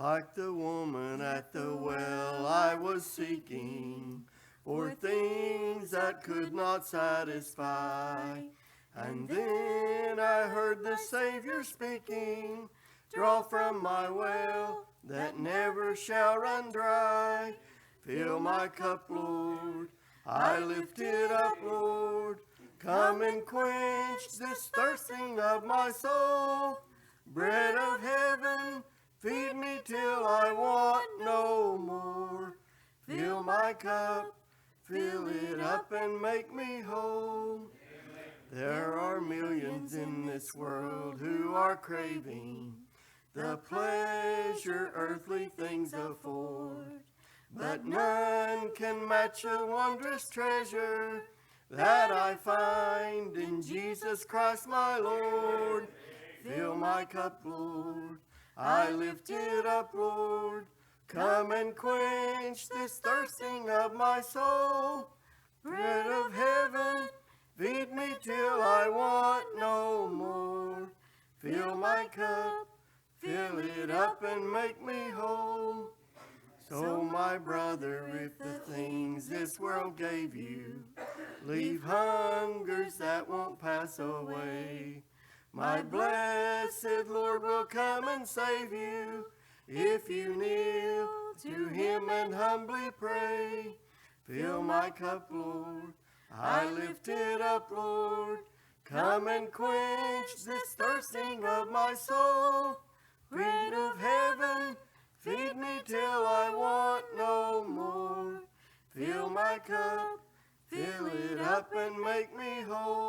Like the woman at the well, I was seeking for things that could not satisfy. And then I heard the Savior speaking, draw from my well that never shall run dry. Fill my cup, Lord, I lift it up, Lord. Come and quench this thirsting of my soul. Bread of heaven, feed me till I want no more. Fill my cup, fill it up and make me whole. There are millions in this world who are craving the pleasure earthly things afford, but none can match a wondrous treasure that I find in Jesus Christ my Lord. Fill my cup, Lord, I lift it up, Lord. Come and quench this thirsting of my soul. Bread of heaven, feed me till I want no more. Fill my cup, fill it up and make me whole. So my brother, if the things this world gave you leave hungers that won't pass away, my blessed Lord will come and save you if you kneel to him and humbly pray. Fill my cup, Lord, I lift it up, Lord. Come and quench this thirsting of my soul. Bread of heaven, feed me till I want no more. Fill my cup, fill it up and make me whole.